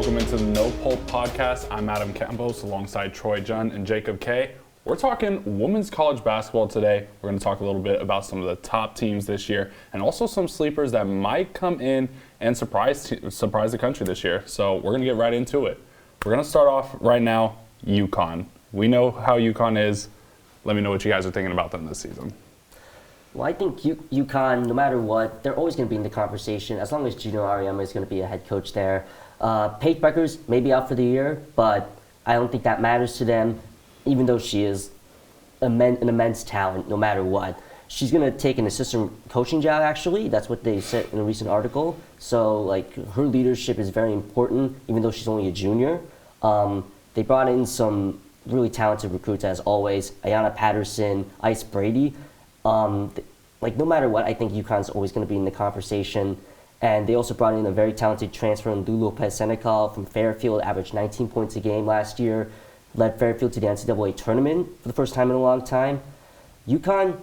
welcome into the No Pulp Podcast. I'm Adam Campos alongside Troy Juhn and Jacob Kaye. We're talking women's college basketball today. We're going to talk a little bit about some of the top teams this year and also some sleepers that might come in and surprise the country this year. So we're going to get right into it. We're going to start off right now, UConn. We know how UConn is. Let me know what you guys are thinking about them this season. Well, I think UConn, no matter what, they're always going to be in the conversation as long as Gino Auriemma is going to be a head coach there. Paige Bueckers may be out for the year, but I don't think that matters to them, even though she is an immense talent no matter what. She's going to take an assistant coaching job, actually. That's what they said in a recent article. So, her leadership is very important, even though she's only a junior. They brought in some really talented recruits, as always. Ayanna Patterson, Ice Brady. No matter what, I think UConn's always going to be in the conversation. And they also brought in a very talented transfer in Lou Lopez-Senecal from Fairfield, averaged 19 points a game last year, led Fairfield to the NCAA tournament for the first time in a long time. UConn,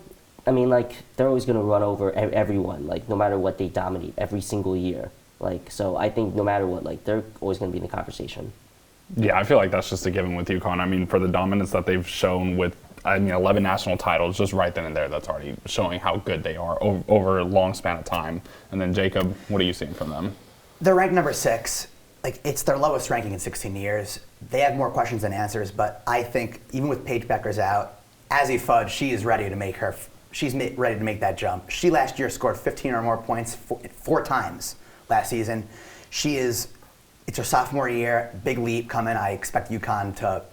they're always going to run over everyone, no matter what, they dominate every single year. So I think no matter what, they're always going to be in the conversation. Yeah, I feel like that's just a given with UConn. For the dominance that they've shown with 11 national titles, just right then and there, that's already showing how good they are over a long span of time. And then Jacob, what are you seeing from them? They're ranked number 6. It's their lowest ranking in 16 years. They have more questions than answers, but I think even with Paige Bueckers out, Azzi Fudd, she's ready to make that jump. She last year scored 15 or more points four times last season. It's her sophomore year, big leap coming. I expect UConn to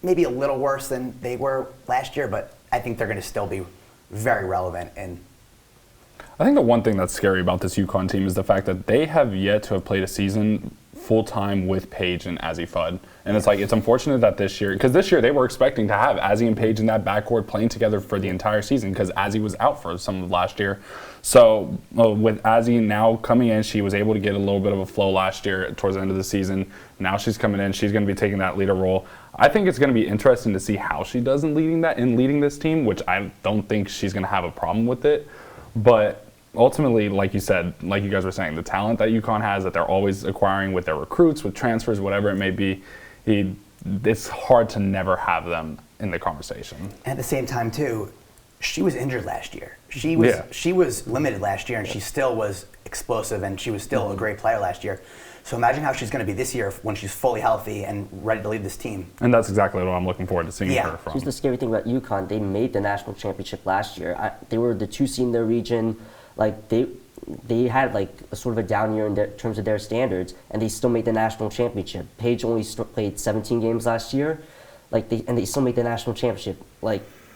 maybe a little worse than they were last year, but I think they're going to still be very relevant. And I think the one thing that's scary about this UConn team is the fact that they have yet to have played a season full-time with Paige and Azzi Fudd. And it's unfortunate that this year, because this year they were expecting to have Azzi and Paige in that backcourt playing together for the entire season because Azzi was out for some of last year. So with Azzi now coming in, she was able to get a little bit of a flow last year towards the end of the season. Now she's coming in, she's going to be taking that leader role. I think it's going to be interesting to see how she does in leading this team, which I don't think she's going to have a problem with it. But ultimately, like you said, like you guys were saying, the talent that UConn has that they're always acquiring with their recruits, with transfers, whatever it may be, it's hard to never have them in the conversation. At the same time, too, she was injured last year. She was limited last year, and she still was explosive, and she was still a great player last year. So imagine how she's going to be this year when she's fully healthy and ready to lead this team. And that's exactly what I'm looking forward to seeing her from. Here's the scary thing about UConn. They made the national championship last year. They were the 2 seed in their region. They had a sort of a down year in terms of their standards, and they still made the national championship. Paige only played 17 games last year, and they still made the national championship.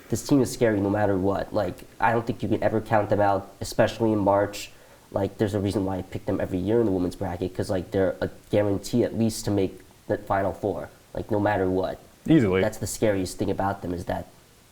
This team is scary no matter what. I don't think you can ever count them out, especially in March. There's a reason why I pick them every year in the women's bracket, because they're a guarantee at least to make the Final Four, no matter what. Easily. That's the scariest thing about them, is that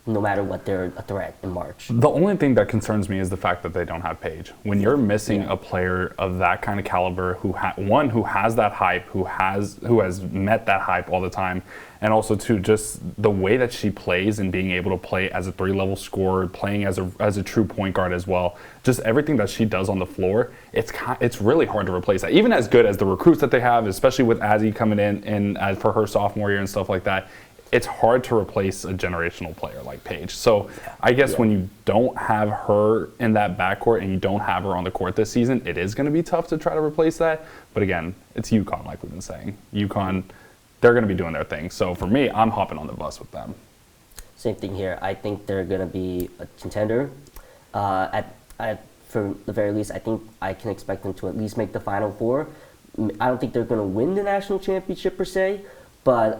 no matter what, they're a threat in March. The only thing that concerns me is the fact that they don't have Paige. When you're missing a player of that kind of caliber, who has that hype, who has met that hype all the time, and also too just the way that she plays and being able to play as a 3-level scorer, playing as a true point guard as well, just everything that she does on the floor, it's really hard to replace that. Even as good as the recruits that they have, especially with Azzi coming in and for her sophomore year and stuff like that, it's hard to replace a generational player like Paige. So I guess when you don't have her in that backcourt and you don't have her on the court this season, it is going to be tough to try to replace that. But again, it's UConn, like we've been saying. UConn, they're going to be doing their thing. So for me, I'm hopping on the bus with them. Same thing here. I think they're going to be a contender. For the very least, I think I can expect them to at least make the Final Four. I don't think they're going to win the national championship per se, but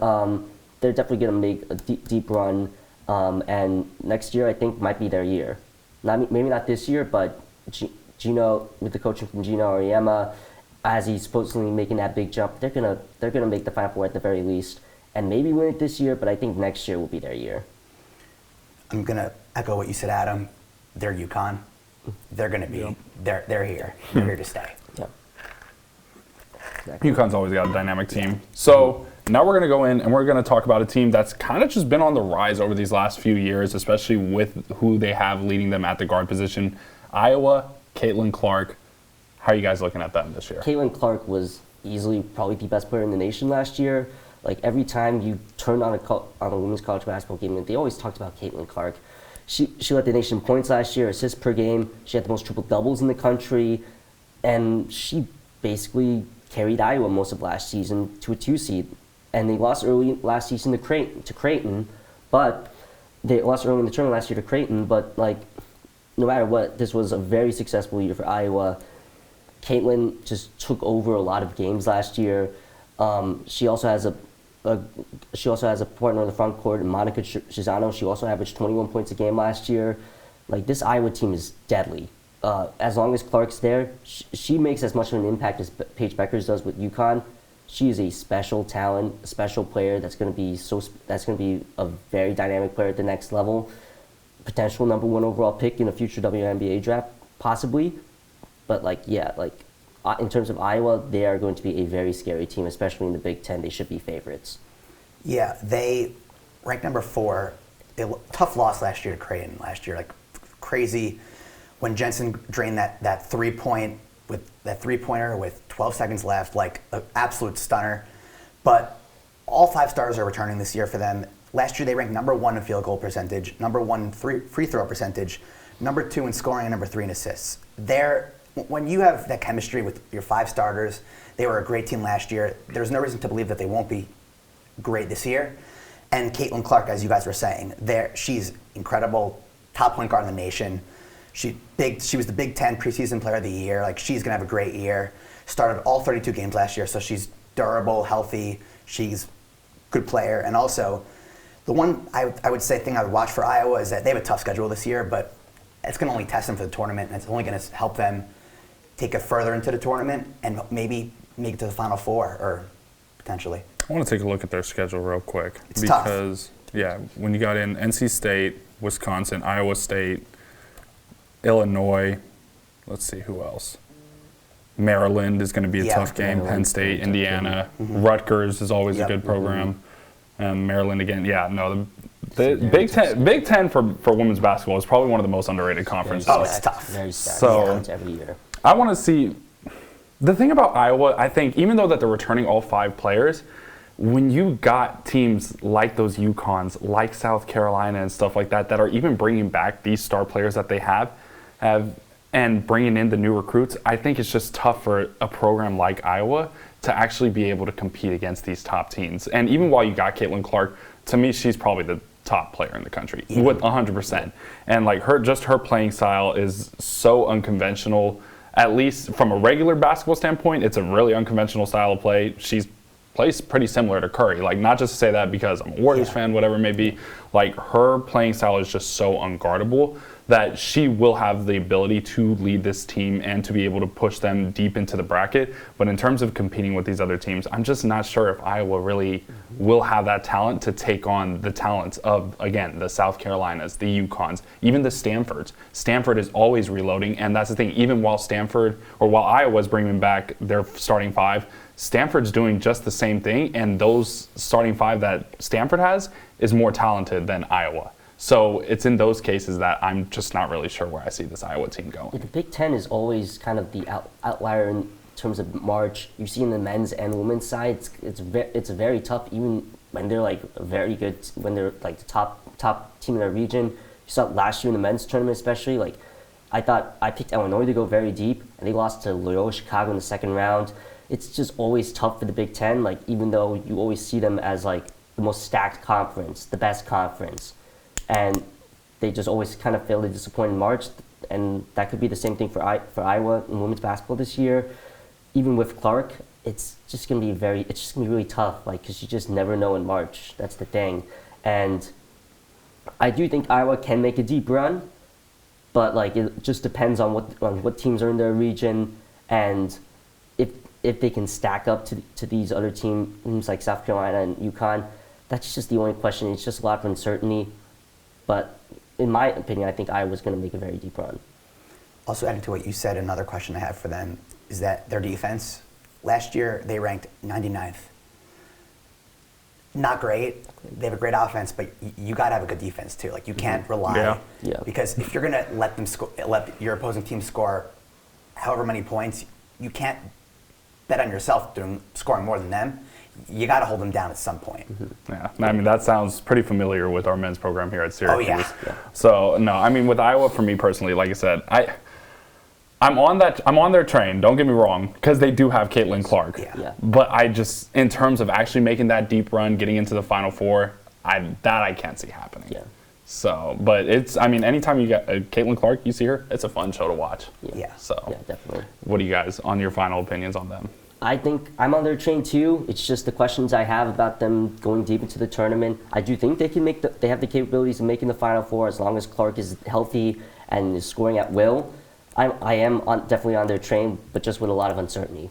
they're definitely going to make a deep run, and next year I think might be their year. Maybe not this year, but Gino, with the coaching from Gino Auriemma, as he's supposedly making that big jump, they're gonna make the Final Four at the very least, and maybe win it this year. But I think next year will be their year. I'm gonna echo what you said, Adam. They're UConn. They're gonna be. They're here. They're here to stay. Yeah. Exactly. UConn's always got a dynamic team. So now we're going to go in and we're going to talk about a team that's kind of just been on the rise over these last few years, especially with who they have leading them at the guard position. Iowa, Caitlin Clark. How are you guys looking at them this year? Caitlin Clark was easily probably the best player in the nation last year. Like every time you turned on a women's college basketball game, they always talked about Caitlin Clark. She led the nation in points last year, assists per game. She had the most triple doubles in the country, and she basically carried Iowa most of last season to a 2 seed. And they lost early last season to Creighton, but they lost early in the tournament last year to Creighton. But like, no matter what, this was a very successful year for Iowa. Caitlin just took over a lot of games last year. She also has a partner on the front court, Monica Chisano. She also averaged 21 points a game last year. Like, this Iowa team is deadly. As long as Clark's there, she makes as much of an impact as Paige Beckers does with UConn. She is a special talent, a special player that's going to be a very dynamic player at the next level. Potential number 1 overall pick in a future WNBA draft, possibly. But in terms of Iowa, they are going to be a very scary team, especially in the Big Ten. They should be favorites. Yeah, they ranked number 4. Tough loss last year to Creighton like crazy. When Jensen drained that three-pointer with 12 seconds left, like an absolute stunner. But all 5 stars are returning this year for them. Last year they ranked number 1 in field goal percentage, number 1 free throw percentage, number 2 in scoring, and number 3 in assists. When you have that chemistry with your 5 starters, they were a great team last year. There's no reason to believe that they won't be great this year. And Caitlin Clark, as you guys were saying, she's incredible, top point guard in the nation. She was the Big Ten preseason player of the year. Like, she's gonna have a great year. Started all 32 games last year, so she's durable, healthy. She's a good player. And also, the one I would say thing I would watch for Iowa is that they have a tough schedule this year, but it's gonna only test them for the tournament, and it's only gonna help them take it further into the tournament and maybe make it to the Final Four, or potentially. I want to take a look at their schedule real quick. It's tough. Because, when you got in NC State, Wisconsin, Iowa State, Illinois, let's see who else. Maryland is going to be a tough game. Penn State, Indiana, Rutgers is always a good program. Maryland again. The Big Ten for women's basketball is probably one of the most underrated conferences. Oh, it's tough. Very stacked. So every year. I want to see. The thing about Iowa, I think, even though that they're returning all 5 players, when you got teams like those UConns, like South Carolina and stuff like that are even bringing back these star players that they have and bringing in the new recruits, I think it's just tough for a program like Iowa to actually be able to compete against these top teams. And even while you got Caitlin Clark, to me, she's probably the top player in the country, with 100%. And like her playing style is so unconventional. At least from a regular basketball standpoint, it's a really unconventional style of play. She's plays pretty similar to Curry. Like, not just to say that because I'm a Warriors fan, whatever it may be. Like, her playing style is just so unguardable that she will have the ability to lead this team and to be able to push them deep into the bracket. But in terms of competing with these other teams, I'm just not sure if Iowa really will have that talent to take on the talents of, again, the South Carolinas, the UConns, even the Stanfords. Stanford is always reloading, and that's the thing. Even while Iowa's bringing back their starting 5, Stanford's doing just the same thing, and those starting 5 that Stanford has is more talented than Iowa. So it's in those cases that I'm just not really sure where I see this Iowa team going. The Big Ten is always kind of the outlier in terms of March. You see in the men's and women's side, it's very tough, even when they're like very good, when they're like the top team in their region. You saw it last year in the men's tournament, especially. Like, I picked Illinois to go very deep, and they lost to Loyola Chicago in the second round. It's just always tough for the Big Ten. Like, even though you always see them as like the most stacked conference, the best conference. And they just always kind of fail to disappoint in March, and that could be the same thing for Iowa in women's basketball this year. Even with Clark, it's just gonna be really tough, like, because you just never know in March. That's the thing, and I do think Iowa can make a deep run, but like it just depends on what teams are in their region, and if they can stack up to these other teams like South Carolina and UConn. That's just the only question. It's just a lot of uncertainty. But in my opinion, I think Iowa's going to make a very deep run. Also, adding to what you said, another question I have for them is that their defense, last year they ranked 99th. Not great. They have a great offense, but you got to have a good defense too. Like, you can't rely. Yeah. Because if you're going to let your opposing team score however many points, you can't bet on yourself scoring more than them. You got to hold them down at some point. Yeah, I mean, that sounds pretty familiar with our men's program here at Syracuse. Oh, yeah. So, no, I mean, with Iowa, for me personally, like I said, I'm on their train, don't get me wrong, because they do have Caitlin Clark. Yeah. But I just, in terms of actually making that deep run, getting into the Final Four, I can't see happening. Yeah. So, but anytime you get Caitlin Clark, you see her, it's a fun show to watch. Yeah. So, Yeah, definitely. what do you guys, on your final opinions on them? I think I'm on their train too. It's just the questions I have about them going deep into the tournament. I do think they can they have the capabilities of making the Final Four as long as Clark is healthy and is scoring at will. I am definitely on their train, but just with a lot of uncertainty.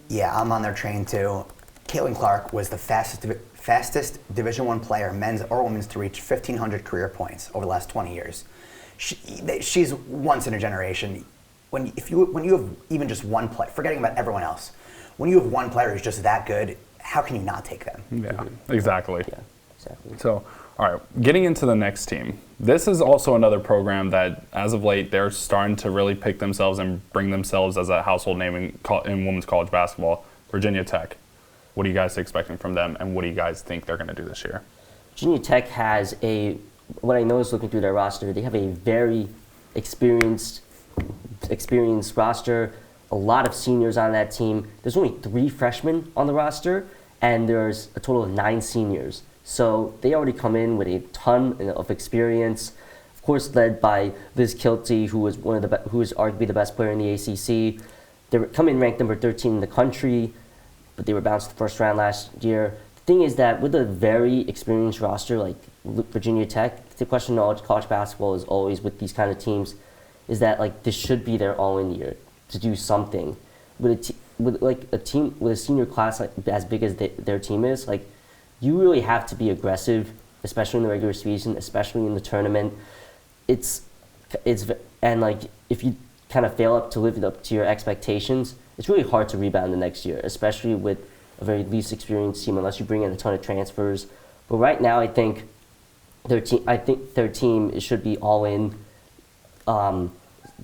Yeah, I'm on their train too. Caitlin Clark was the fastest Division I player, men's or women's, to reach 1,500 career points over the last 20 years. She's once in a generation. When you have even just one player, forgetting about everyone else, when you have one player who's just that good, how can you not take them? Yeah, exactly. Yeah, exactly. So, all right, getting into the next team. This is also another program that, as of late, they're starting to really pick themselves and bring themselves as a household name in women's college basketball, Virginia Tech. What are you guys expecting from them, and what do you guys think they're going to do this year? Virginia Tech has what I noticed looking through their roster, they have a very experienced roster, a lot of seniors on that team. There's only 3 freshmen on the roster, and there's a total of 9 seniors. So they already come in with a ton of experience. Of course, led by Liz Kilty, who is arguably the best player in the ACC. They come in ranked number 13 in the country, but they were bounced the first round last year. The thing is that with a very experienced roster like Virginia Tech, the question of college basketball is always with these kind of teams, is that like this should be their all-in year to do something. With a team with a senior class like as big as their team is, like you really have to be aggressive, especially in the regular season, especially in the tournament. And like if you kind of fail to live up to your expectations, it's really hard to rebound the next year, especially with a very least experienced team, unless you bring in a ton of transfers. But right now, I think their team should be all in.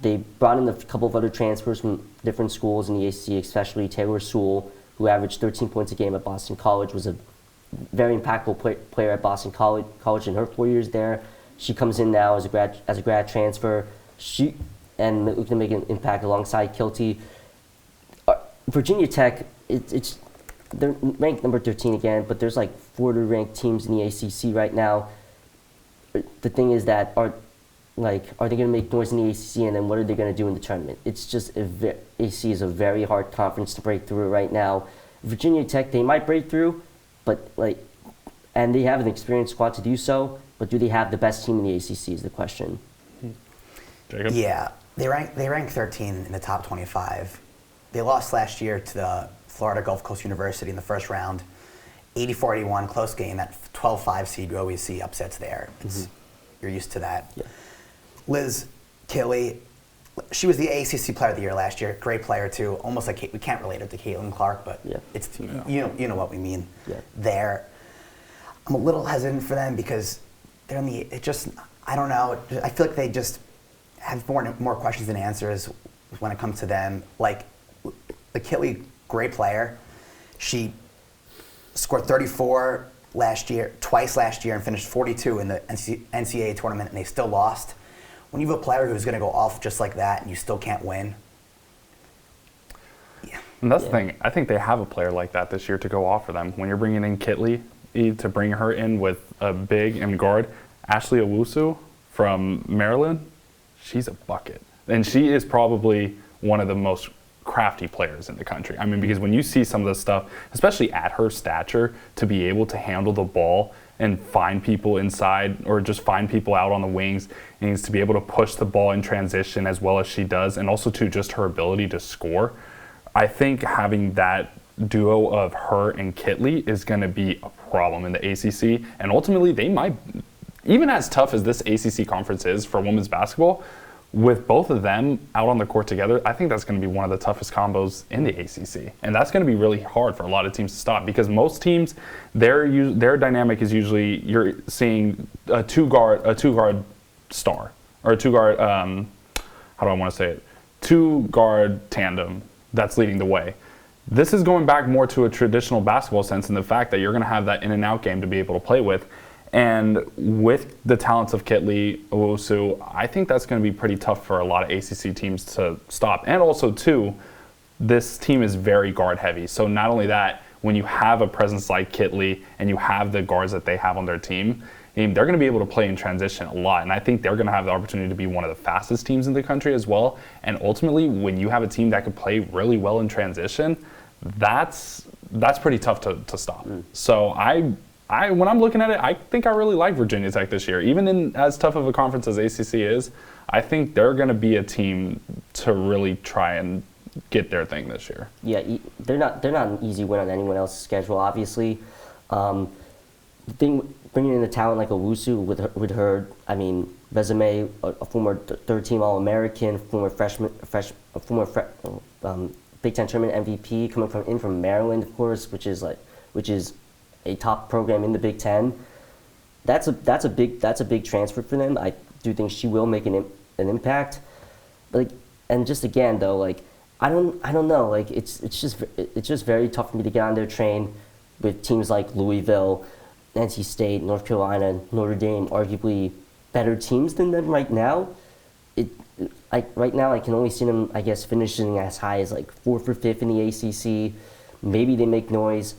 They brought in a couple of other transfers from different schools in the ACC, especially Taylor Sewell, who averaged 13 points a game at Boston College, was a very impactful player at Boston College in her 4 years there. She comes in now as a grad transfer. And we can make an impact alongside Kilty. Virginia Tech, they're ranked number 13 again, but there's like 4 ranked teams in the ACC right now. The thing is that are they going to make noise in the ACC, and then what are they going to do in the tournament? It's just ACC is a very hard conference to break through right now. Virginia Tech, they might break through, but and they have an experienced squad to do so. But do they have the best team in the ACC is the question. Jacob? Yeah, they rank 13 in the top 25. They lost last year to the Florida Gulf Coast University in the first round, 84-81, close game. That 12-5 seed, you always see upsets there. You're used to that. Yeah. Liz Killy, she was the ACC Player of the Year last year. Great player too. Almost like we can't relate her to Caitlin Clark, but you know what we mean. Yeah. There, I'm a little hesitant for them because they're in the. I don't know. I feel like they just have more questions than answers when it comes to them. Like Killy, great player. She scored 34 twice last year, and finished 42 in the NCAA tournament, and they still lost. When you have a player who's going to go off just like that and you still can't win, yeah. And that's the thing. I think they have a player like that this year to go off for them. When you're bringing in Kitley, to bring her in with a big and guard, Ashley Owusu from Maryland, she's a bucket. And she is probably one of the most crafty players in the country. I mean, because when you see some of the stuff, especially at her stature, to be able to handle the ball and find people inside or just find people out on the wings, and to be able to push the ball in transition as well as she does, and also to just her ability to score, I think having that duo of her and Kitley is going to be a problem in the ACC. And ultimately, they might, even as tough as this ACC conference is for women's basketball, with both of them out on the court together, I think that's going to be one of the toughest combos in the ACC. And that's going to be really hard for a lot of teams to stop, because most teams, their dynamic is usually you're seeing a two-guard star, or a two-guard, two-guard tandem that's leading the way. This is going back more to a traditional basketball sense in the fact that you're going to have that in and out game to be able to play with. And with the talents of Kitley, Owusu, I think that's going to be pretty tough for a lot of ACC teams to stop. And also, too, this team is very guard heavy. So not only that, when you have a presence like Kitley and you have the guards that they have on their team, they're going to be able to play in transition a lot. And I think they're going to have the opportunity to be one of the fastest teams in the country as well. And ultimately, when you have a team that could play really well in transition, that's pretty tough to stop. So when I'm looking at it, I think I really like Virginia Tech this year. Even in as tough of a conference as ACC is, I think they're going to be a team to really try and get their thing this year. Yeah, they're not an easy win on anyone else's schedule, obviously. The thing, bringing in a talent like Owusu with her, I mean, resume, a former third-team All-American, former Big Ten tournament MVP, coming from Maryland, of course, which is a top program in the Big Ten. That's a big transfer for them. I do think she will make an impact. And just again though, I don't know. It's just very tough for me to get on their train with teams like Louisville, NC State, North Carolina, Notre Dame, arguably better teams than them right now. Right now, I can only see them, I guess, finishing as high as 4th or 5th in the ACC. Maybe they make noise.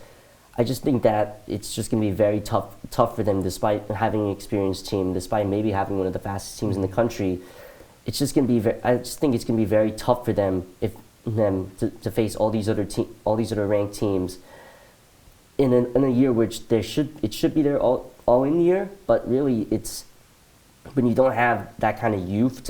I just think that it's just going to be very tough for them, despite having an experienced team, despite maybe having one of the fastest teams in the country. It's just going to be. I just think it's going to be very tough for them to face all these other ranked teams in a year which it should be their all in year, but really it's when you don't have that kind of youth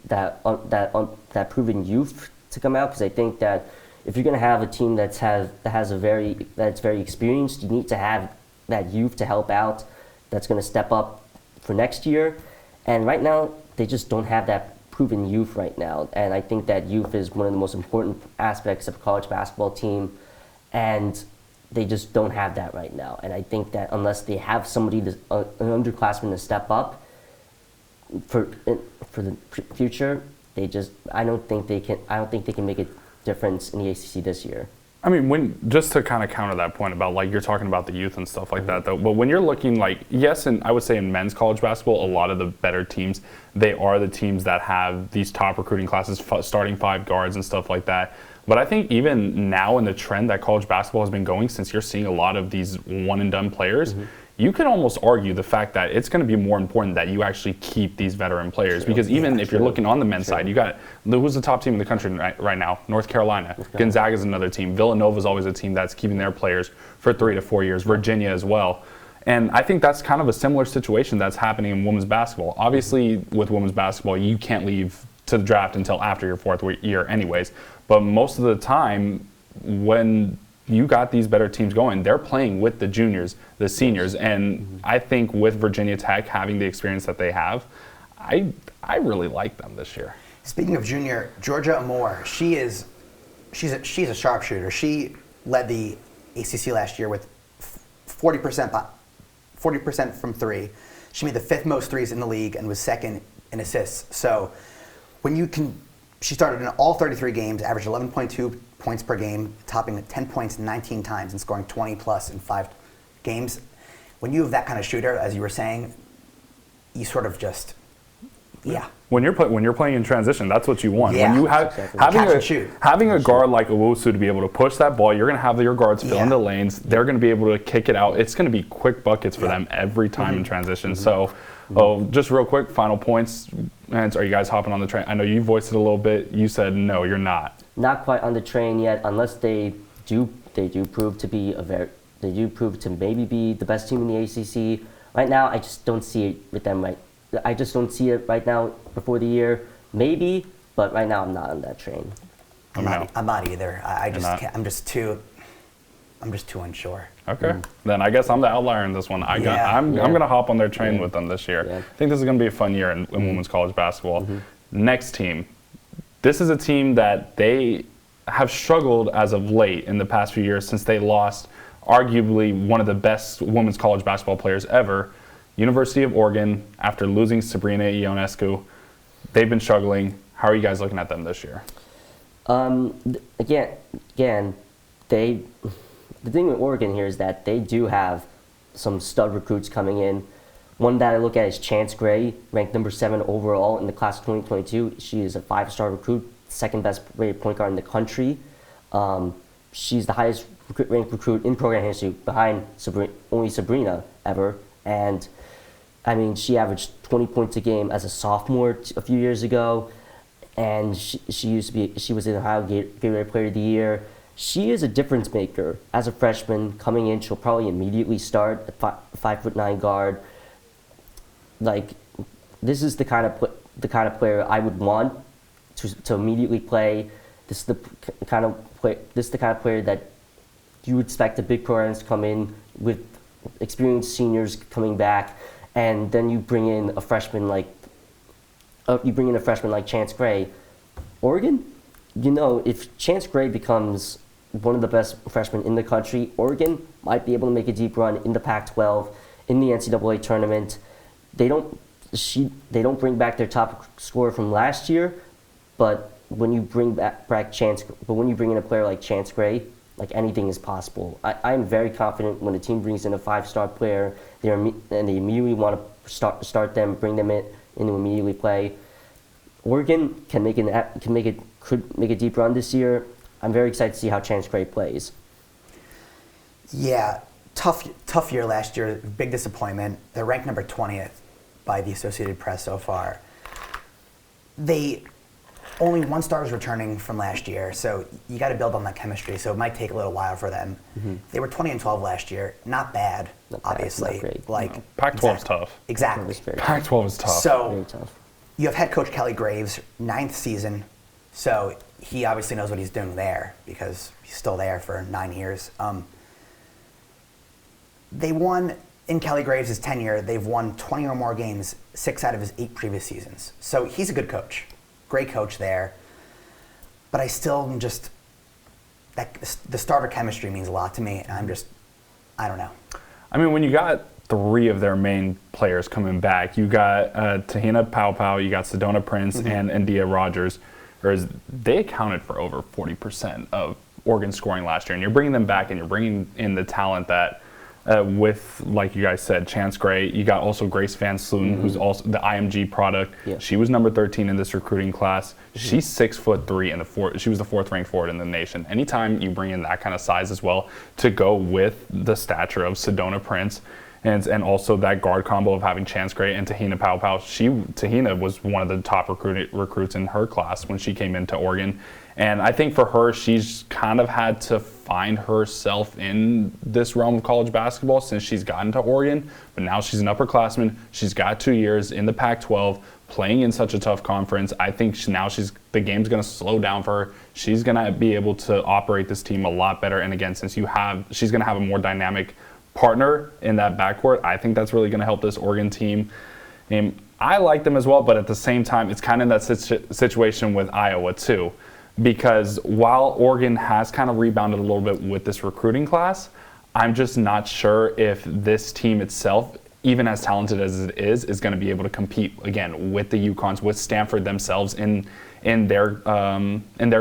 that proven youth to come out, because I think that if you're going to have a team that's very experienced, you need to have that youth to help out that's going to step up for next year. And right now, they just don't have that proven youth right now. And I think that youth is one of the most important aspects of a college basketball team, and they just don't have that right now. And I think that unless they have somebody, an underclassman to step up for the future, I don't think they can make a difference in the ACC this year. I mean, just to kind of counter that point about you're talking about the youth and stuff like that, though. But when you're looking yes, and I would say in men's college basketball, a lot of the better teams, they are the teams that have these top recruiting classes, starting 5 guards and stuff like that. But I think even now in the trend that college basketball has been going, since you're seeing a lot of these one and done players, you can almost argue the fact that it's going to be more important that you actually keep these veteran players. Because even if you're looking on the men's side, you got who's the top team in the country right now? North Carolina. Gonzaga is another team. Villanova is always a team that's keeping their players for 3 to 4 years. Virginia as well. And I think that's kind of a similar situation that's happening in women's basketball. Obviously, with women's basketball, you can't leave to the draft until after your 4th year anyways. But most of the time, when you got these better teams going, they're playing with the juniors, the seniors, and I think with Virginia Tech having the experience that they have, I really like them this year. Speaking of junior, Georgia Amore, she's a sharpshooter. She led the ACC last year with 40% from 3. She made the 5th most threes in the league and was 2nd in assists. So she started in all 33 games, averaged 11.2 points per game, topping 10 points 19 times and scoring 20 plus in 5 games. When you have that kind of shooter, as you were saying, you sort of just, When you're playing in transition, that's what you want. Yeah. When you have having a guard like Owusu to be able to push that ball, you're going to have your guards fill in the lanes. They're going to be able to kick it out. It's going to be quick buckets for them every time in transition. So, just real quick, final points. And are you guys hopping on the train? I know you voiced it a little bit. You said no, you're not. Not quite on the train yet, unless they do prove to maybe be the best team in the ACC. Right now, I just don't see it with them. I just don't see it right now before the year. Maybe, but right now I'm not on that train. I'm not either. I'm just too unsure. Okay, then I guess I'm the outlier in this one. I'm going to hop on their train with them this year. I think this is going to be a fun year in women's college basketball. Next team. This is a team that they have struggled as of late in the past few years since they lost arguably one of the best women's college basketball players ever, University of Oregon, after losing Sabrina Ionescu. They've been struggling. How are you guys looking at them this year? Again, the thing with Oregon here is that they do have some stud recruits coming in. One that I look at is Chance Gray, ranked number 7 overall in the class of 2022. She is a 5-star recruit, second best rated point guard in the country. She's the highest ranked recruit in program history, behind only Sabrina ever. And I mean, she averaged 20 points a game as a sophomore a few years ago, and she was in Ohio Gatorade Player of the Year. She is a difference maker as a freshman coming in. She'll probably immediately start at 5'9" guard. Like, this is the kind of player I would want to immediately play. This is the kind of player that you would expect the big programs to come in with experienced seniors coming back, and then you bring in a freshman like Chance Gray. Oregon, if Chance Gray becomes one of the best freshmen in the country, Oregon might be able to make a deep run in the Pac-12, in the NCAA tournament. They don't bring back their top scorer from last year, but when you bring in a player like Chance Gray, like, anything is possible. I'm very confident when a team brings in a 5-star player, and they immediately want to start them, bring them in to immediately play. Oregon could make a deep run this year. I'm very excited to see how Chance Gray plays. Yeah, tough year last year. Big disappointment. They're ranked number 20th by the Associated Press so far. They only 1 star is returning from last year, so you got to build on that chemistry. So it might take a little while for them. Mm-hmm. They were 20-12 last year. Not bad, obviously. Not great. Like, Pac-12's tough. Exactly. Pac-12 is tough. So very tough. You have head coach Kelly Graves, 9th season. So he obviously knows what he's doing there because he's still there for 9 years. They won, in Kelly Graves' tenure, they've won 20 or more games 6 out of his 8 previous seasons. So he's a good coach. Great coach there. But I still am just, the starter chemistry means a lot to me, and I don't know. I mean, when you got 3 of their main players coming back, you got Tahina Paopao, you got Sedona Prince, and India Rogers, whereas they accounted for over 40% of Oregon's scoring last year. And you're bringing them back, and you're bringing in the talent that, with, like you guys said, Chance Gray. You got also Grace Van Sluten, who's also the IMG product. Yeah. She was number 13 in this recruiting class. She's 6'3" and she was the 4th ranked forward in the nation. Anytime you bring in that kind of size as well to go with the stature of Sedona Prince, and also that guard combo of having Chance Gray and Tahina Paopao. Tahina was one of the top recruits in her class when she came into Oregon. And I think for her, she's kind of had to find herself in this realm of college basketball since she's gotten to Oregon. But now she's an upperclassman. She's got 2 years in the Pac-12 playing in such a tough conference. I think the game's going to slow down for her. She's going to be able to operate this team a lot better. And again, since she's going to have a more dynamic partner in that backcourt, I think that's really going to help this Oregon team. And I like them as well, but at the same time, it's kind of that situation with Iowa too. Because while Oregon has kind of rebounded a little bit with this recruiting class, I'm just not sure if this team itself, even as talented as it is going to be able to compete again with the UConns, with Stanford themselves in their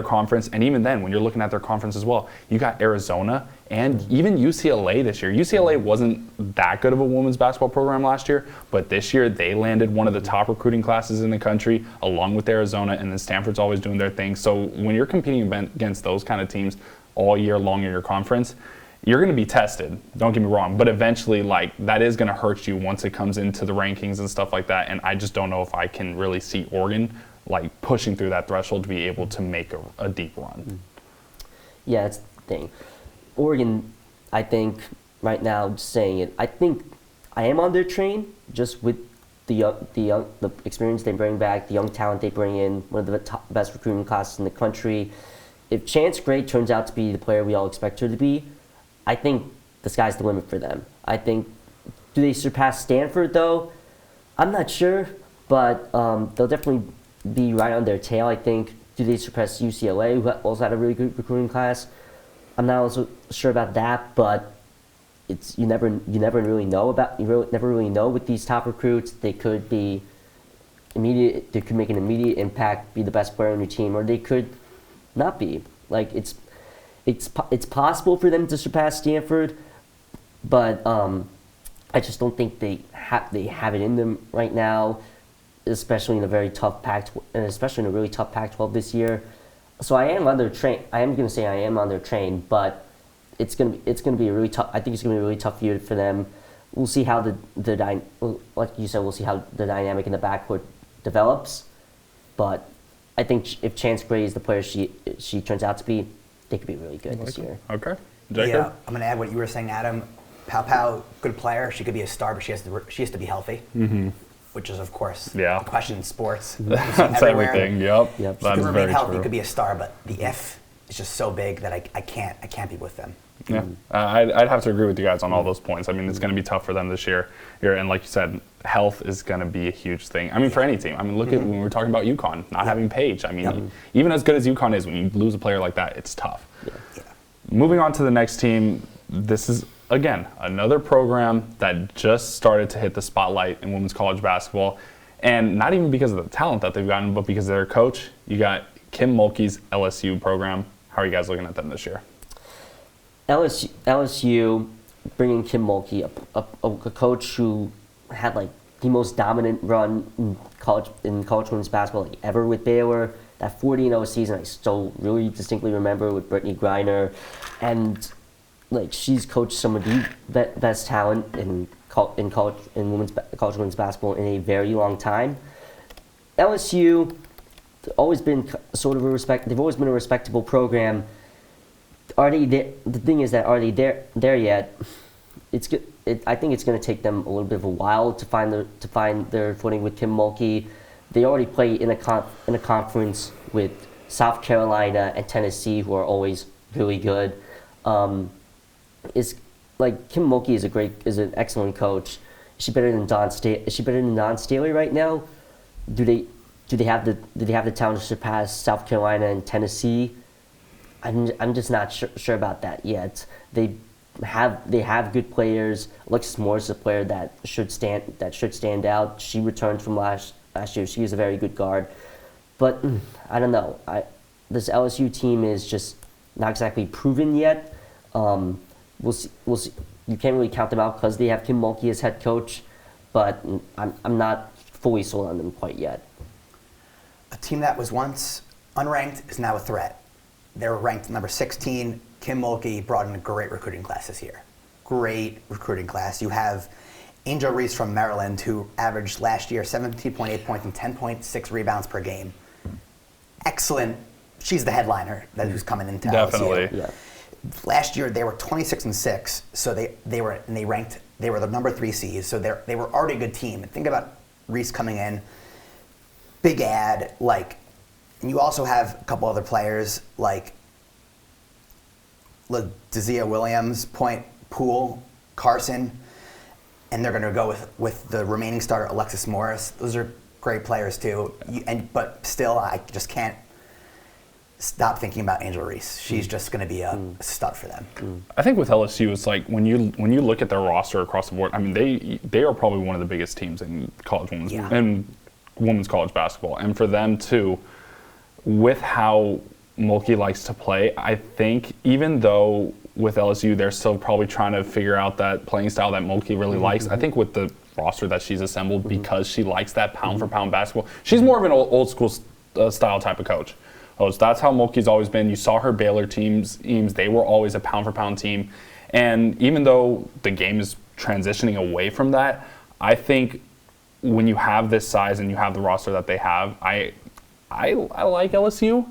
conference. And even then, when you're looking at their conference as well, you got Arizona and even UCLA this year. UCLA wasn't that good of a women's basketball program last year, but this year they landed one of the top recruiting classes in the country, along with Arizona, and then Stanford's always doing their thing. So when you're competing against those kind of teams all year long in your conference, you're going to be tested, don't get me wrong, but eventually, like, that is going to hurt you once it comes into the rankings and stuff like that. And I just don't know if I can really see Oregon like pushing through that threshold to be able to make a deep run. Yeah, that's the thing. Oregon, I think right now, just saying it, I think I am on their train just with the experience they bring back, the young talent they bring in, one of the best recruiting classes in the country. If Chance Gray turns out to be the player we all expect her to be, I think the sky's the limit for them. I think, do they surpass Stanford though? I'm not sure, but they'll definitely be right on their tail, I think. Do they surpass UCLA, who also had a really good recruiting class? I'm not also sure about that, but you never really know never really know with these top recruits. They could make an immediate impact, be the best player on your team, or they could not be. Like it's possible for them to surpass Stanford, but I just don't think they have it in them right now, especially in a very tough and especially in a really tough Pac-12 this year. So I am on their train. I am going to say I am on their train, but it's going to be a really tough. I think it's going to be a really tough year for them. We'll see how like you said, we'll see how the dynamic in the backcourt develops. But I think if Chance Gray is the player she turns out to be, they could be really good this year. Okay, Jacob. Yeah, I'm going to add what you were saying, Adam. Pau, good player. She could be a star, but she has to be healthy. Mm-hmm. Which is, of course, a question in sports. That's everything. Yep. She That's could remain very healthy. true. Could be a star, but the if is just so big that I can't be with them. Yeah, I'd have to agree with you guys on all those points. I mean, it's going to be tough for them this year. And like you said, health is going to be a huge thing. I mean, for any team. I mean, look at when we were talking about UConn not having Paige. I mean, even as good as UConn is, when you lose a player like that, it's tough. Yeah. Moving on to the next team, this is, again, another program that just started to hit the spotlight in women's college basketball. And not even because of the talent that they've gotten, but because of their coach. You got Kim Mulkey's LSU program. How are you guys looking at them this year? LSU bringing Kim Mulkey, a coach who had like the most dominant run in college women's basketball like ever with Baylor. That 40-0 season I still really distinctly remember with Brittany Griner, and like she's coached some of the best talent in college women's basketball in a very long time. LSU always been sort of they've always been a respectable program. Are they there? The thing is that are they there yet? It's good. I think it's going to take them a little bit of a while to find their footing with Kim Mulkey. They already play in a conference with South Carolina and Tennessee, who are always really good. Is like Kim Mulkey is an excellent coach. Is she better than Dawn Staley right now? Do they have the talent to surpass South Carolina and Tennessee? I'm just not sure about that yet. They have good players. Alexis Morris is a player that should stand out. She returned from last year. She is a very good guard, but I don't know. This LSU team is just not exactly proven yet. We'll see. You can't really count them out because they have Kim Mulkey as head coach, but I'm not fully sold on them quite yet. A team that was once unranked is now a threat. They were ranked number 16. Kim Mulkey brought in a great recruiting class this year. Great recruiting class. You have Angel Reese from Maryland, who averaged last year 17.8 points and 10.6 rebounds per game. Excellent. She's the headliner who's coming into Definitely. LSU. Yeah. Last year they were 26-6, so they were the number 3 seeds, so they were already a good team. And think about Reese coming in, big ad, and you also have a couple other players like Dazia Williams, Point, Poole, Carson, and they're going to go with the remaining starter Alexis Morris. Those are great players too, but still I just can't stop thinking about Angel Reese. She's just going to be a stud for them. I think with LSU, it's like when you look at their roster across the board. I mean, they are probably one of the biggest teams in women's college basketball, and for them too, with how Mulkey likes to play, I think even though with LSU they're still probably trying to figure out that playing style that Mulkey really likes. I think with the roster that she's assembled, because she likes that pound for pound basketball, she's more of an old school style type of coach. That's how Mulkey's always been. You saw her Baylor teams, they were always a pound-for-pound team. And even though the game is transitioning away from that, I think when you have this size and you have the roster that they have, I like LSU.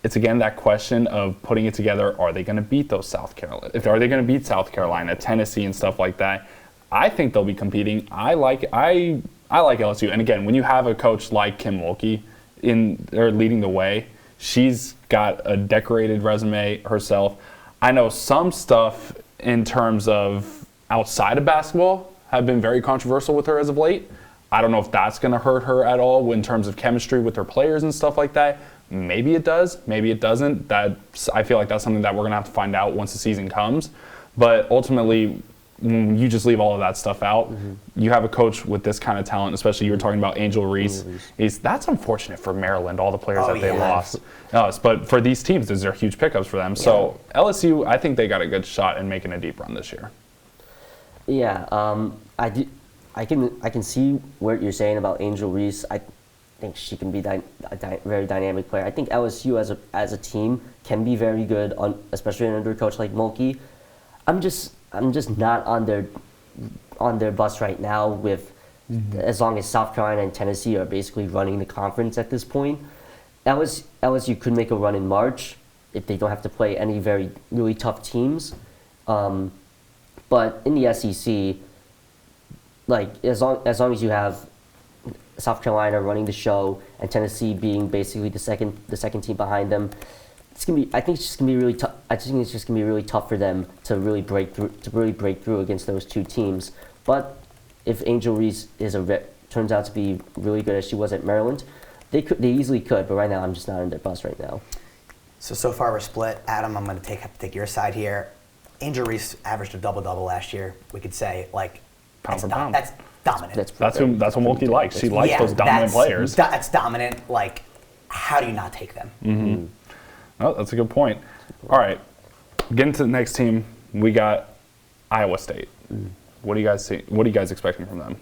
It's, again, that question of putting it together. Are they going to beat those South Carolina? Are they going to beat South Carolina, Tennessee, and stuff like that? I think they'll be competing. I like LSU. And, again, when you have a coach like Kim Mulkey leading the way, she's got a decorated resume herself. I know some stuff in terms of outside of basketball have been very controversial with her as of late. I don't know if that's going to hurt her at all in terms of chemistry with her players and stuff like that. Maybe it does. Maybe it doesn't. I feel like that's something that we're going to have to find out once the season comes. But ultimately, when you just leave all of that stuff out, you have a coach with this kind of talent, especially you were talking about Angel Reese. That's unfortunate for Maryland, all the players that they lost. But for these teams, these are huge pickups for them. So LSU, I think they got a good shot in making a deep run this year. Yeah, I can see what you're saying about Angel Reese. I think she can be a very dynamic player. I think LSU as a team can be very good, especially under a coach like Mulkey. I'm just not on their bus right now with as long as South Carolina and Tennessee are basically running the conference at this point. LSU could make a run in March if they don't have to play any really tough teams. But in the SEC, like as long as you have South Carolina running the show and Tennessee being basically the second team behind them, I think it's just gonna be really tough. I think it's just gonna be really tough for them to really break through against those two teams. But if Angel Reese turns out to be really good as she was at Maryland, they easily could. But right now, I'm just not on their bus right now. So far we're split. Adam, I'm going to have to take your side here. Angel Reese averaged a double-double last year. We could say Pound for pound. That's dominant. That's what Mulkey likes. She likes those dominant players. That's dominant. How do you not take them? Oh, that's a good point. All right, getting to the next team, we got Iowa State. What do you guys see? What are you guys expecting from them?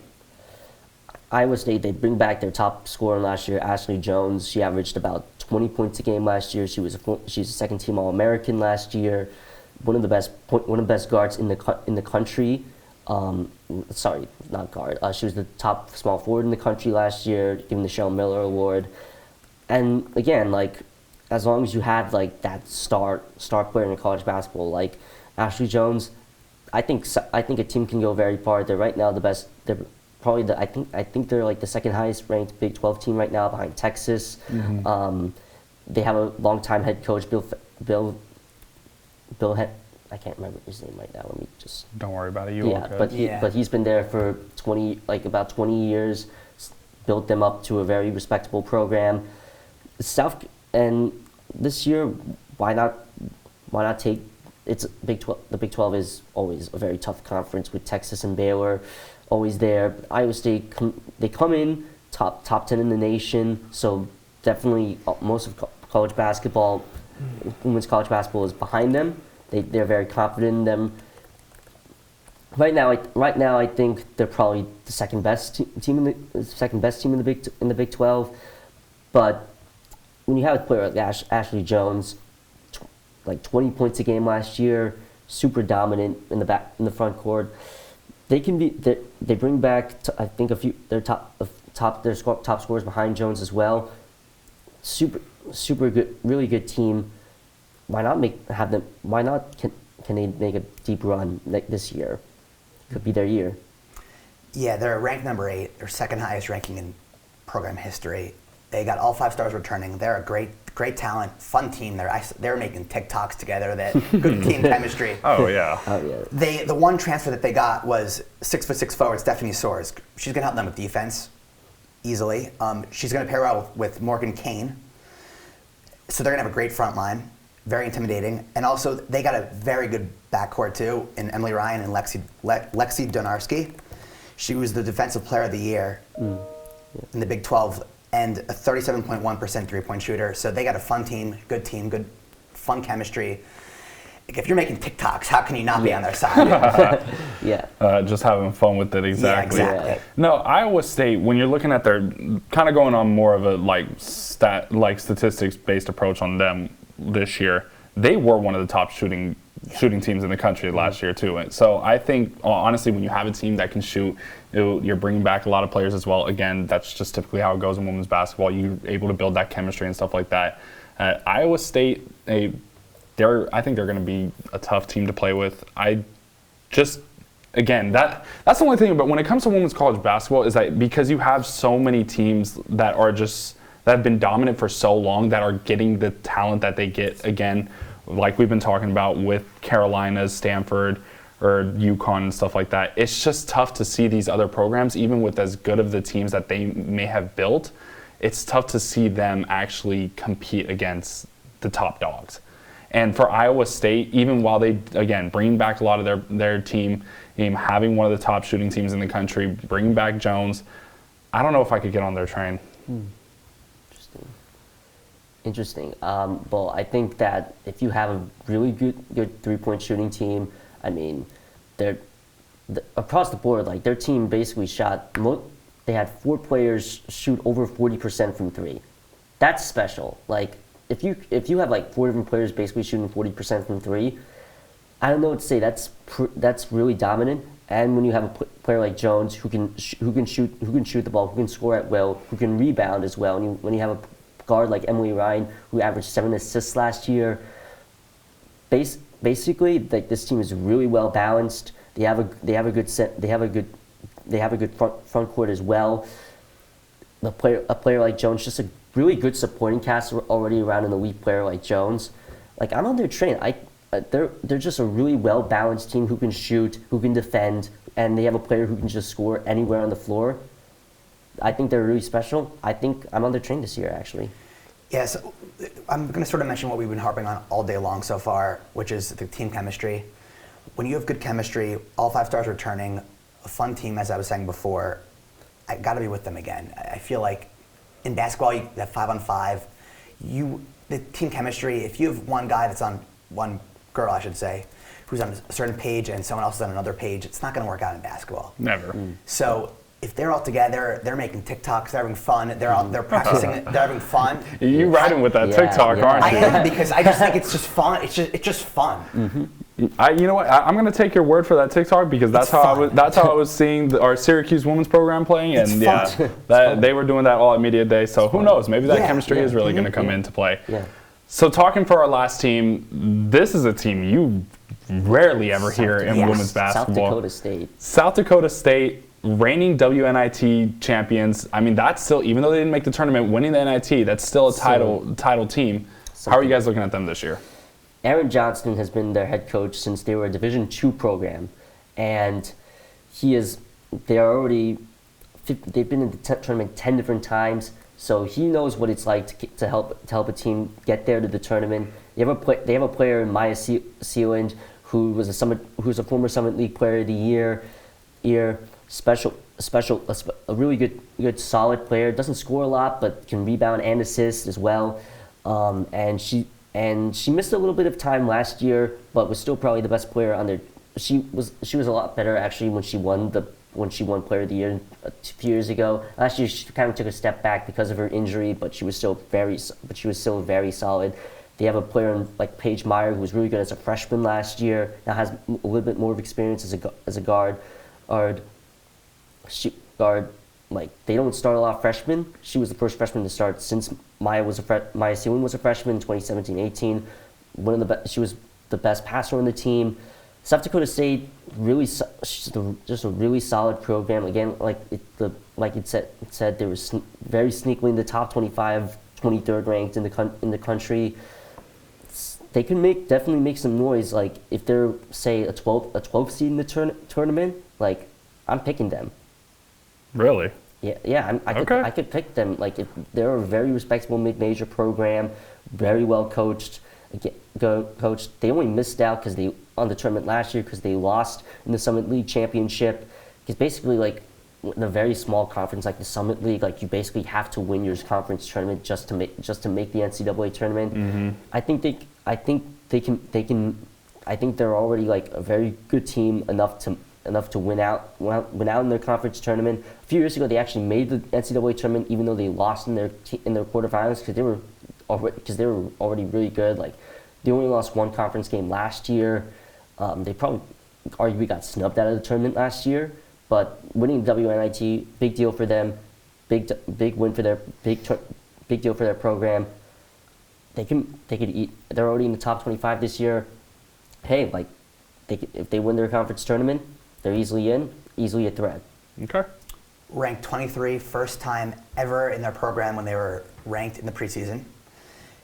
Iowa State, they bring back their top scorer last year, Ashley Jones. She averaged about 20 points a game last year. She's a second-team All-American last year. One of the best guards in the country. Sorry, not guard. She was the top small forward in the country last year, given the Shell Miller Award. And again, as long as you have that star player in college basketball, like Ashley Jones, I think a team can go very far. They're right now the best. They're probably I think they're the second highest ranked Big 12 team right now behind Texas. They have a longtime head coach, Bill. I can't remember his name right now. Let me just. Don't worry about it. But he's been there for about 20 years. Built them up to a very respectable program. And this year, why not take? It's Big 12. The Big 12 is always a very tough conference with Texas and Baylor, always there. Iowa State, they come in top 10 in the nation. So definitely, most of college basketball, women's college basketball is behind them. They're very confident in them. Right now, I think they're probably the second best team in the Big 12. But when you have a player like Ashley Jones, 20 points a game last year, super dominant in the front court, they bring back I think a few their top scorers behind Jones as well. Super good, really good team. Why not can they make a deep run this year? Could be their year. Yeah, they're ranked number 8. They're second highest ranking in program history. They got all 5 stars returning. They're a great talent, fun team. They're making TikToks together. That good team chemistry. Oh yeah. The one transfer that they got was 6'6" forward Stephanie Soares. She's gonna help them with defense easily. She's gonna pair well with Morgan Kane. So they're gonna have a great front line, very intimidating, and also they got a very good backcourt too in Emily Ryan and Lexi Donarski. She was the defensive player of the year in the Big 12. And a 37.1% three-point shooter. So they got a fun team, good fun chemistry. If you're making TikToks, how can you not be on their side? Just having fun with it, exactly. Yeah, exactly. No, Iowa State, when you're looking at their, kind of going on more of a statistics-based approach on them this year, they were one of the top shooting teams in the country last year too. And so I think, honestly, when you have a team that can shoot, you're bringing back a lot of players as well. Again, that's just typically how it goes in women's basketball. You're able to build that chemistry and stuff like that. Iowa State, I think they're going to be a tough team to play with. That's the only thing. But when it comes to women's college basketball, is that because you have so many teams that have been dominant for so long, that are getting the talent that they get, again, like we've been talking about with Carolina, Stanford, or UConn and stuff like that. It's just tough to see these other programs, even with as good of the teams that they may have built, it's tough to see them actually compete against the top dogs. And for Iowa State, even while they, again, bring back a lot of their team, having one of the top shooting teams in the country, bringing back Jones, I don't know if I could get on their train. Interesting. Well, I think that if you have a really good three-point shooting team, I mean, across the board, like their team basically they had 4 players shoot over 40% from three. That's special. Like if you have like 4 different players basically shooting 40% from three, I don't know what to say. That's really dominant. And when you have a player like Jones who can shoot the ball, who can score at will, who can rebound as well, and when you have a guard like Emily Ryan who averaged 7 assists last year, basically like this team is really well balanced. They have a good front court as well. A player like Jones, just a really good supporting cast already around an elite player like Jones. Like I'm on their train. They're just a really well balanced team who can shoot, who can defend, and they have a player who can just score anywhere on the floor. I think they're really special. I think I'm on their train this year, actually. Yeah, so I'm going to sort of mention what we've been harping on all day long so far, which is the team chemistry. When you have good chemistry, all 5 stars returning, a fun team, as I was saying before, I got to be with them again. I feel like in basketball, you have 5-on-5. The team chemistry, if you have one guy that's on one girl, I should say, who's on a certain page and someone else is on another page, it's not going to work out in basketball. Never. So if they're all together, they're making TikToks, they're having fun, they're practicing, they're having fun. You riding with that TikTok, aren't I you? am, because I just think it's just fun. It's just fun. Mm-hmm. You know what? I'm going to take your word for that TikTok because that's how I was seeing our Syracuse women's program playing, and they were doing that all at media day. So who knows? Maybe that chemistry is really going to come into play. Yeah. So talking for our last team, this is a team you rarely ever hear in women's basketball. South Dakota State, reigning WNIT champions. I mean, that's still, even though they didn't make the tournament, winning the NIT, that's still a title team. How are you guys looking at them this year? Aaron Johnston has been their head coach since they were a Division II program, and they've been in the tournament 10 different times. So he knows what it's like to help a team get there to the tournament. They have a player in Maya Sealand who's a former Summit League Player of the Year. A really good solid player. Doesn't score a lot, but can rebound and assist as well. And she missed a little bit of time last year, but was still probably the best player on their. She was a lot better actually when she won Player of the Year a few years ago. Last year she kind of took a step back because of her injury, but she was still very solid. They have a player like Paige Meyer who was really good as a freshman last year. Now has a little bit more of experience as a guard. Like they don't start a lot of freshmen. She was the first freshman to start since Maya Sealand was a freshman in 2017-18. She was the best passer on the team. South Dakota State just a really solid program. Again, like it said, they were very sneakily in the top 25, 23rd ranked in the country. They can definitely make some noise. Like if they're say a 12th seed in the tournament, like I'm picking them. Really? Yeah. I could pick them. Like if they're a very respectable mid-major program, very well coached. They only missed out on the tournament last year because they lost in the Summit League championship. Because basically, like in a very small conference like the Summit League, like you basically have to win your conference tournament just to make the NCAA tournament. Mm-hmm. I think they're already like a very good team enough to win out in their conference tournament. A few years ago, they actually made the NCAA tournament, even though they lost in their quarterfinals because they were already really good. Like they only lost one conference game last year. They probably arguably got snubbed out of the tournament last year. But winning WNIT, big deal for them. Big win for big deal for their program. They could eat. They're already in the top 25 this year. Hey, like if they win their conference tournament, they're easily a threat. Okay. Ranked 23, first time ever in their program when they were ranked in the preseason.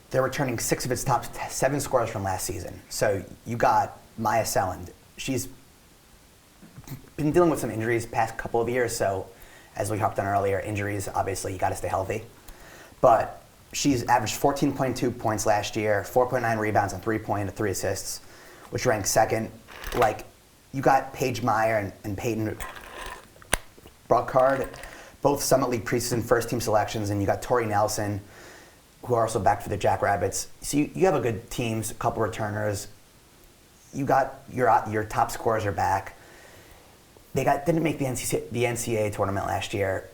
They're returning 6 of its top 7 scorers from last season. So you got Maya Sealand. She's been dealing with some injuries past couple of years. So as we hopped on earlier, injuries, obviously you got to stay healthy. But She's averaged 14.2 points last year, 4.9 rebounds and 3 assists, which ranks second. Like, you got Paige Meyer and Peyton Bruckard, both Summit League preseason first-team selections, and you got Tori Nelson, who are also back for the Jackrabbits. So you have a good teams, a couple returners. You got your top scorers are back. They didn't make the NCAA tournament last year.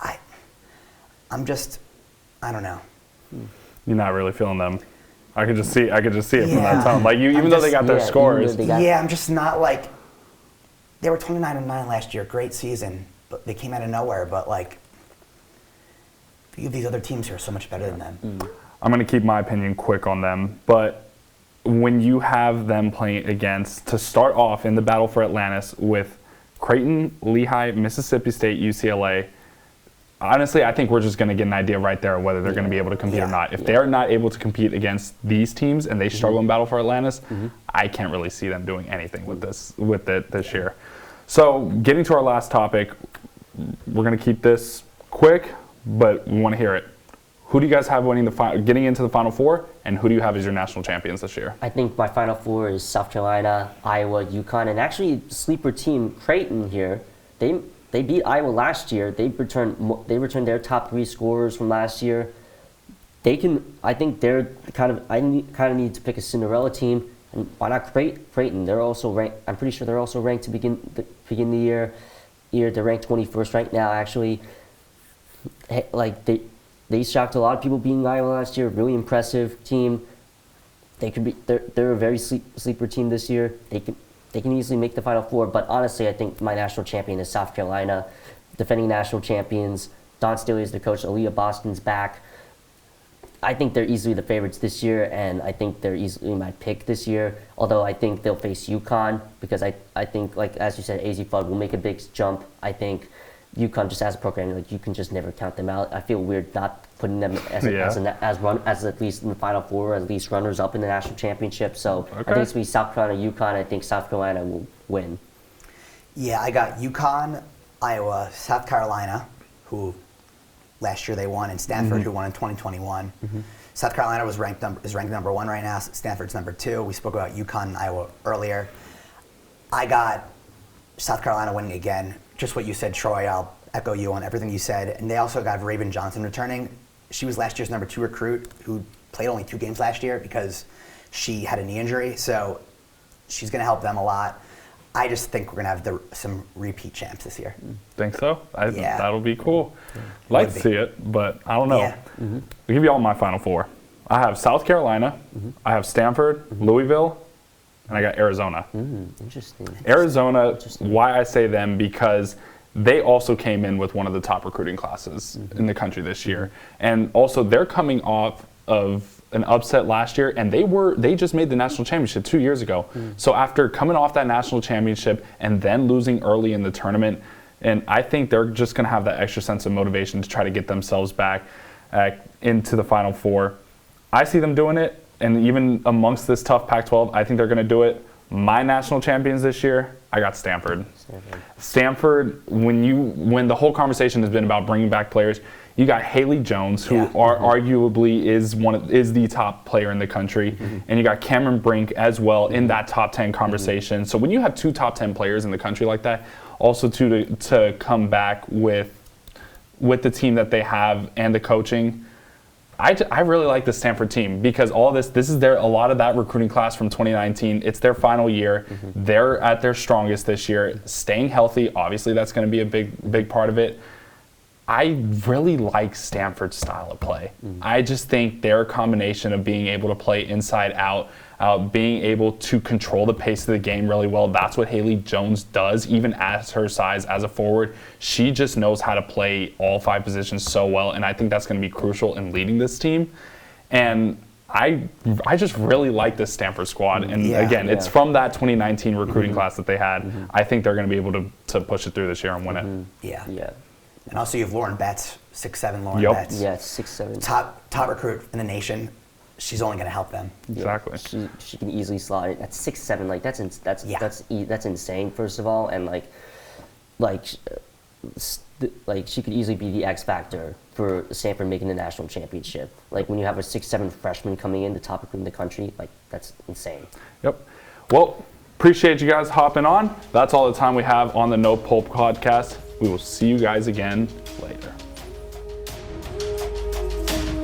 I don't know. You're not really feeling them. I could just see it from that tone. Like even though they got their scores. I'm just not like. They were 29-9 last year, great season, but they came out of nowhere. But like, you have these other teams who are so much better than them. I'm going to keep my opinion quick on them, but when you have them playing against, to start off in the battle for Atlantis with Creighton, Lehigh, Mississippi State, UCLA, honestly, I think we're just going to get an idea right there of whether they're going to be able to compete or not. If they are not able to compete against these teams and they struggle in battle for Atlantis, I can't really see them doing anything with it this year. So getting to our last topic, we're going to keep this quick, but we want to hear it. Who do you guys have winning getting into the Final Four, and who do you have as your national champions this year? I think my Final Four is South Carolina, Iowa, UConn, and actually sleeper team Creighton here. They beat Iowa last year. They returned their top 3 scorers from last year. They can. I think they're I need to pick a Cinderella team. And why not Creighton? They're also ranked. I'm pretty sure they're also ranked to begin the year. They're ranked 21st right now. Actually, like they shocked a lot of people beating Iowa last year. Really impressive team. They're a very sleeper team this year. They can easily make the Final Four, but honestly, I think my national champion is South Carolina, defending national champions. Don Staley is the coach. Aaliyah Boston's back. I think they're easily the favorites this year, and I think they're easily my pick this year. Although I think they'll face UConn because I think, like as you said, AZ Fudd will make a big jump. I think UConn just as a program, like you can just never count them out. I feel weird not putting them as at least in the Final Four, at least runners up in the national championship. So I think it's going to be South Carolina, UConn. I think South Carolina will win. Yeah, I got UConn, Iowa, South Carolina, who last year they won, and Stanford, who won in 2021. South Carolina is ranked number 1 right now. Stanford's number 2. We spoke about UConn and Iowa earlier. I got South Carolina winning again. Just what you said, Troy. I'll echo you on everything you said. And they also got Raven Johnson returning. She was last year's number 2 recruit who played only 2 games last year because she had a knee injury. So she's going to help them a lot. I just think we're going to have some repeat champs this year. Think so? That'll be cool. Like to see it, but I don't know. Yeah. I'll give you all my Final Four. I have South Carolina, I have Stanford, Louisville, and I got Arizona. Interesting. Arizona, why I say them, because they also came in with one of the top recruiting classes in the country this year. And also they're coming off of an upset last year, and they just made the national championship 2 years ago. So after coming off that national championship and then losing early in the tournament, and I think they're just going to have that extra sense of motivation to try to get themselves back into the Final Four. I see them doing it, and even amongst this tough Pac-12, I think they're going to do it. My national champions this year, I got Stanford. Stanford, when the whole conversation has been about bringing back players, you got Haley Jones, who arguably is the top player in the country, and you got Cameron Brink as well in that top 10 conversation. So when you have 2 top 10 players in the country like that, also to come back with the team that they have and the coaching, I really like the Stanford team because all this is a lot of that recruiting class from 2019. It's their final year. They're at their strongest this year. Staying healthy, obviously, that's going to be a big part of it. I really like Stanford's style of play. I just think their combination of being able to play inside out, being able to control the pace of the game really well, that's what Haley Jones does, even at her size as a forward. She just knows how to play all 5 positions so well, and I think that's going to be crucial in leading this team. And I just really like this Stanford squad. And it's from that 2019 recruiting class that they had. I think they're going to be able to push it through this year and win it. Yeah. And also you have Lauren Betts, 6'7" Lauren Betts. Yeah, 6'7". Top recruit in the nation. She's only going to help them. Exactly. She can easily slot it. That's 6'7". Like that's insane. First of all, and like like she could easily be the X factor for Stanford making the national championship. Like when you have a 6'7" freshman coming in, the top recruit in the country, like that's insane. Yep. Well, appreciate you guys hopping on. That's all the time we have on the No Pulp Podcast. We will see you guys again later.